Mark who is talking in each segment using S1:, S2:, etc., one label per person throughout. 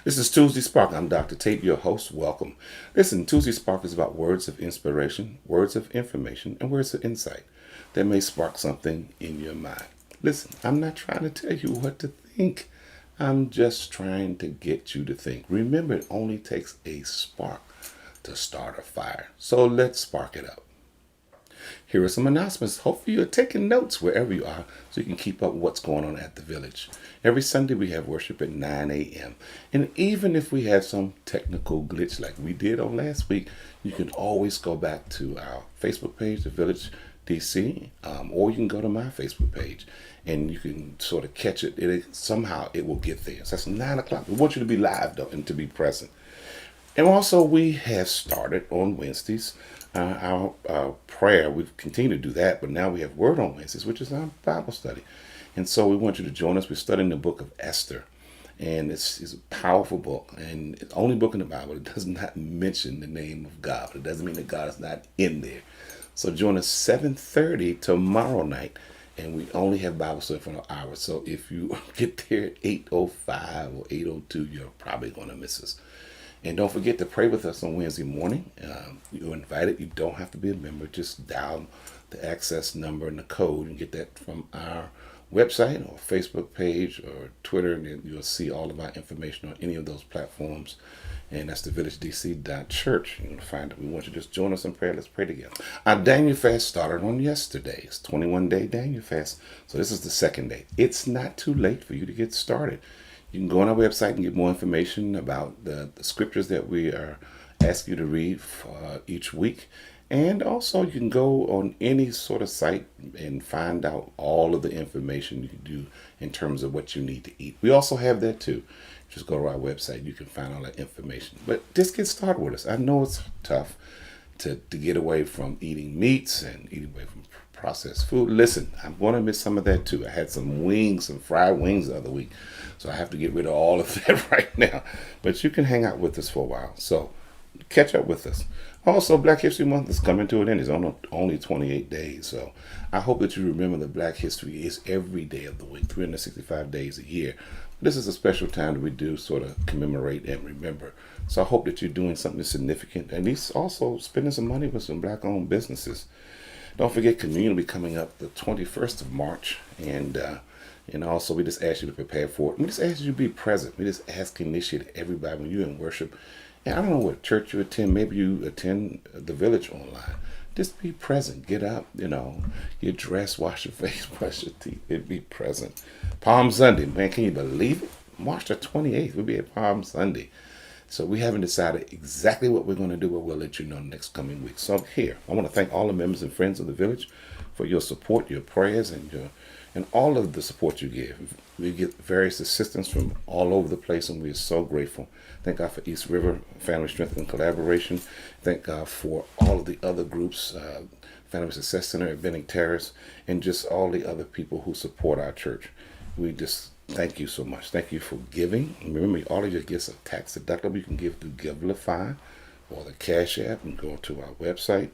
S1: This is Tuesday Spark. I'm Dr. Tait, your host. Welcome. Listen, Tuesday Spark is about words of inspiration, words of information, and words of insight that may spark something in your mind. Listen, I'm not trying to tell you what to think. I'm just trying to get you to think. Remember, it only takes a spark to start a fire. So let's spark it up. Here are some announcements. Hopefully you're taking notes wherever you are so you can keep up with what's going on at the village. Every Sunday we have worship at 9 a.m. And even if we have some technical glitch like we did on last week, you can always go back to our Facebook page, The Village DC, or you can go to my Facebook page and you can sort of catch it. Somehow it will get there. So that's 9 o'clock. We want you to be live though and to be present. And also, we have started on Wednesdays our prayer. We've continued to do that, but now we have Word on Wednesdays, which is our Bible study. And so we want you to join us. We're studying the Book of Esther, and it's a powerful book, and it's the only book in the Bible that does not mention the name of God. It doesn't mean that God is not in there. So join us 7:30 tomorrow night, and we only have Bible study for an hour. So if you get there at 8:05 or 8:02, you're probably going to miss us. And don't forget to pray with us on Wednesday morning. You're invited. You don't have to be a member. Just dial the access number and the code. You can get that from our website or Facebook page or Twitter, and you'll see all of our information on any of those platforms. And that's thevillageDC.church. You're going to find it. We want you to just join us in prayer. Let's pray together. Our Daniel fast started on yesterday. It's 21-day Daniel fast. So this is the second day. It's not too late for you to get started. You can go on our website and get more information about the scriptures that we are asking you to read for each week. And also you can go on any sort of site and find out all of the information you can do in terms of what you need to eat. We also have that too. Just go to our website. You can find all that information. But just get started with us. I know it's tough to get away from eating meats and eating away from processed food. Listen, I'm going to miss some of that too. I had some fried wings the other week. So I have to get rid of all of that right now. But you can hang out with us for a while. So catch up with us. Also, Black History Month is coming to an end. It's only 28 days. So I hope that you remember that Black History is every day of the week, 365 days a year. This is a special time that we do sort of commemorate and remember. So I hope that you're doing something significant. At least also spending some money with some Black-owned businesses. Don't forget, communion will be coming up the 21st of March. And also, we just ask you to prepare for it. We just ask you to be present. We just ask and initiate everybody when you're in worship. And I don't know what church you attend. Maybe you attend the village online. Just be present. Get up, get dressed, wash your face, brush your teeth, and be present. Palm Sunday, man, can you believe it? March the 28th, we'll be at Palm Sunday. So we haven't decided exactly what we're going to do, but we'll let you know next coming week. So here, I want to thank all the members and friends of the village for your support, your prayers, and all of the support you give. We get various assistance from all over the place, and we're so grateful. Thank God for East River Family Strength and Collaboration. Thank God for all of the other groups, Family Success Center at Benning Terrace, and just all the other people who support our church. We just thank you so much. Thank you for giving. Remember, all of your gifts are tax deductible. You can give through Givelify or the Cash App and go to our website.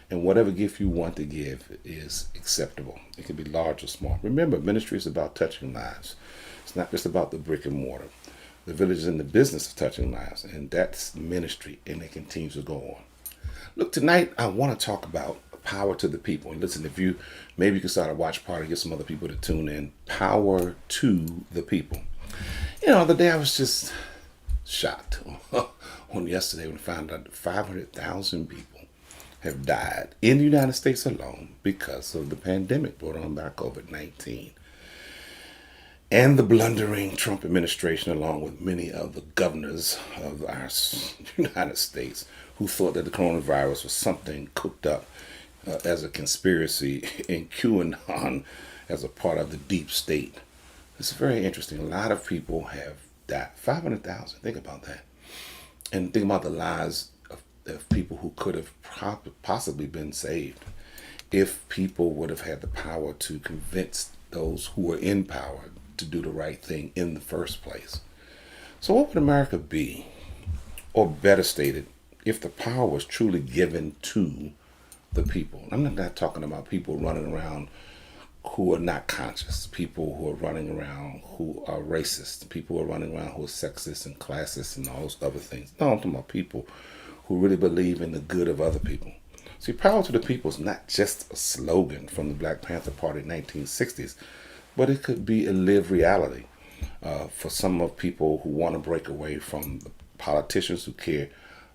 S1: And whatever gift you want to give is acceptable. It can be large or small. Remember, ministry is about touching lives. It's not just about the brick and mortar. The village is in the business of touching lives, and that's ministry, and it continues to go on. Look, tonight I want to talk about power to the people. And listen, maybe you can start a watch party, get some other people to tune in. Power to the people. The other day I was just shocked on yesterday when I found out that 500,000 people have died in the United States alone because of the pandemic brought on by COVID-19. And the blundering Trump administration, along with many of the governors of our United States, who thought that the coronavirus was something cooked up as a conspiracy in QAnon as a part of the deep state. It's very interesting. A lot of people have died. 500,000. Think about that. And think about the lives of people who could have possibly been saved if people would have had the power to convince those who were in power to do the right thing in the first place. So what would America be, or better stated, if the power was truly given to the people? I'm not talking about people running around who are not conscious, people who are running around who are racist, people who are running around who are sexist and classist and all those other things. No, I'm talking about people who really believe in the good of other people. See, power to the people is not just a slogan from the Black Panther Party in the 1960s, but it could be a lived reality for some of people who want to break away from the politicians who care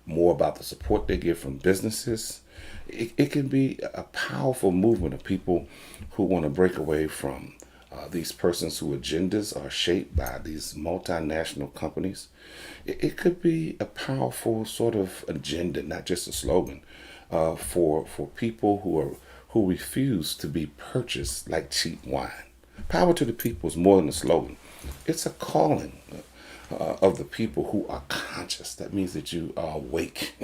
S1: more about the support they get from businesses. It can be a powerful movement of people who want to break away from these persons whose agendas are shaped by these multinational companies. It could be a powerful sort of agenda, not just a slogan, for people who refuse to be purchased like cheap wine. Power to the people is more than a slogan. It's a calling of the people who are conscious. That means that you are awake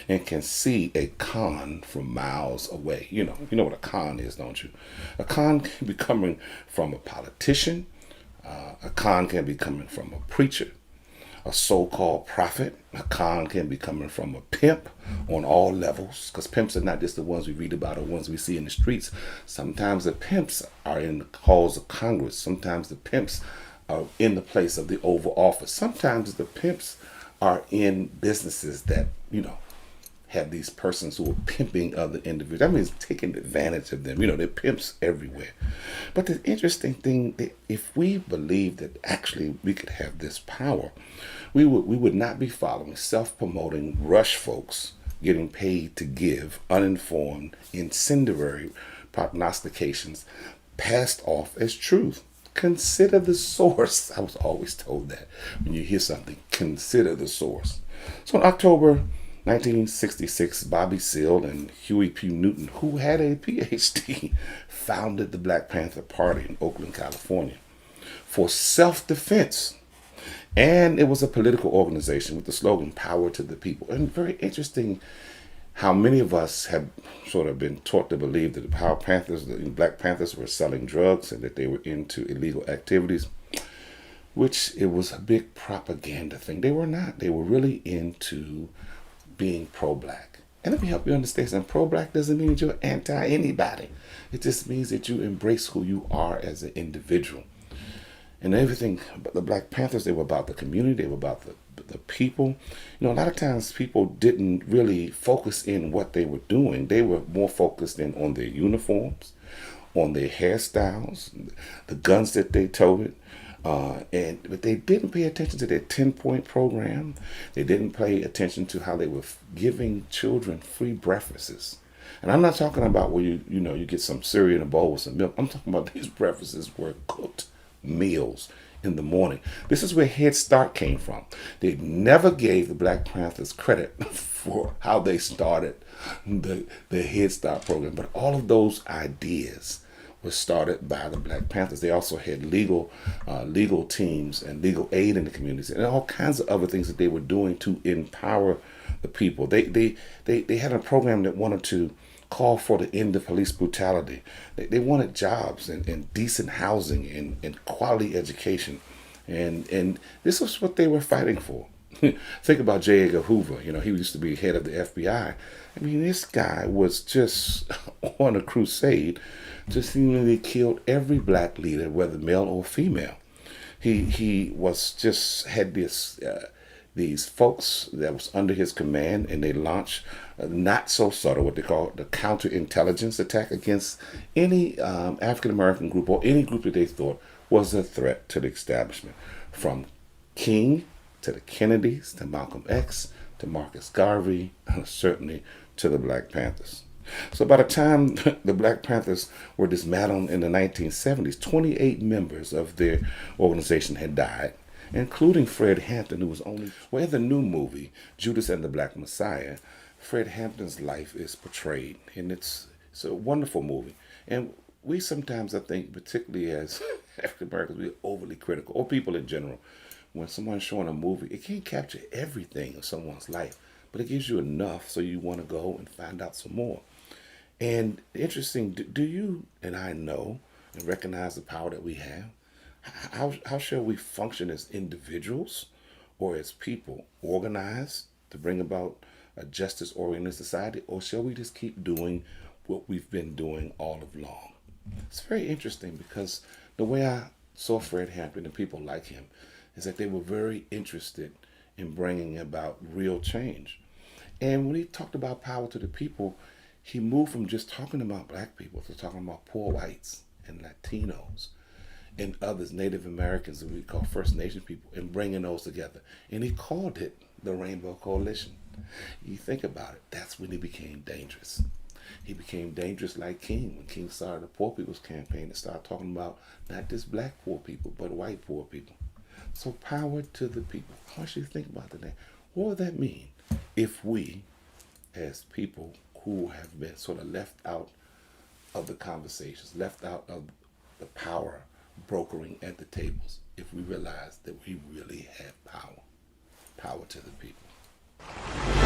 S1: and can see a con from miles away. You know what a con is, don't you? A con can be coming from a politician. A con can be coming from a preacher, a so-called prophet. A con can be coming from a pimp on all levels, because pimps are not just the ones we read about or ones we see in the streets. Sometimes the pimps are in the halls of Congress. Sometimes the pimps are in the place of the Oval Office. Sometimes the pimps are in businesses that, have these persons who are pimping other individuals. That means taking advantage of them. They're pimps everywhere. But the interesting thing, that if we believe that actually we could have this power, we would not be following self-promoting rush folks getting paid to give uninformed, incendiary prognostications passed off as truth. Consider the source. I was always told that when you hear something, consider the source. So in October 1966, Bobby Seale and Huey P. Newton, who had a PhD, founded the Black Panther Party in Oakland, California, for self-defense. And it was a political organization with the slogan, Power to the People. And very interesting how many of us have sort of been taught to believe that the Black Panthers were selling drugs and that they were into illegal activities, which it was a big propaganda thing. They were not. They were really into being pro-black. And let me help you understand something. Pro-black doesn't mean that you're anti-anybody. It just means that you embrace who you are as an individual. And everything, but the Black Panthers, they were about the community, they were about the people. A lot of times people didn't really focus in what they were doing. They were more focused in on their uniforms, on their hairstyles, the guns that they toted. But they didn't pay attention to their 10-point program. They didn't pay attention to how they were giving children free breakfasts. And I'm not talking about where you get some cereal in a bowl with some milk. I'm talking about these breakfasts were cooked meals in the morning. This is where Head Start came from. They never gave the Black Panthers credit for how they started the Head Start program, but all of those ideas was started by the Black Panthers. They also had legal teams and legal aid in the communities and all kinds of other things that they were doing to empower the people. They had a program that wanted to call for the end of police brutality. They wanted jobs and decent housing and quality education. And this was what they were fighting for. Think about J. Edgar Hoover. He used to be head of the FBI. I mean, this guy was just on a crusade to seemingly kill every black leader, whether male or female. He was just had these folks that was under his command, and they launched not so subtle, what they call the counterintelligence attack against any African American group or any group that they thought was a threat to the establishment, from King to the Kennedys to Malcolm X to Marcus Garvey, and certainly to the Black Panthers. So by the time the Black Panthers were dismantled in the 1970s, 28 members of their organization had died, including Fred Hampton, who was only... Well, in the new movie, Judas and the Black Messiah, Fred Hampton's life is portrayed, and it's a wonderful movie. And we sometimes, I think, particularly as African Americans, we're overly critical, or people in general. When someone's showing a movie, it can't capture everything of someone's life, but it gives you enough so you want to go and find out some more. And interesting, do you and I know and recognize the power that we have? How shall we function as individuals or as people, organized to bring about a justice-oriented society, or shall we just keep doing what we've been doing all of long? It's very interesting because the way I saw Fred Hampton and people like him is that they were very interested in bringing about real change. And when he talked about power to the people, he moved from just talking about black people to talking about poor whites and Latinos and others, Native Americans, that we call First Nation people, and bringing those together. And he called it the Rainbow Coalition. You think about it, that's when he became dangerous. He became dangerous like King when King started the Poor People's Campaign and started talking about not just black poor people, but white poor people. So power to the people. I want you to think about that. What would that mean if we, as people who have been sort of left out of the conversations, left out of the power brokering at the tables, if we realize that we really have power to the people?